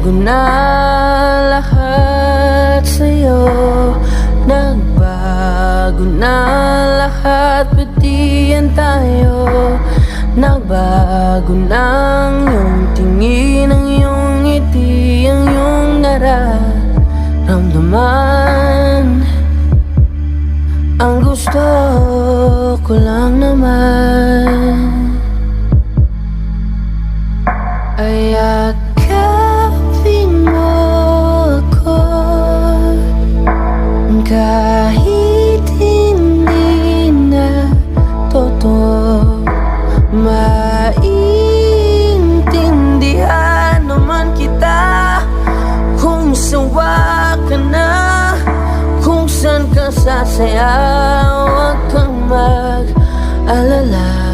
Nagbago na lahat sa'yo, nagbago na lahat, pati yan tayo. Nagbago na ang iyong tingin, ang iyong ngiti, ang iyong nararamdaman. Ang gusto ko lang naman ay yakapin mo ako, kahit hindi na totoo. Maintindihan naman kita kung sawa ka na, kung saan ka sasaya. Huwag kang mag-alala,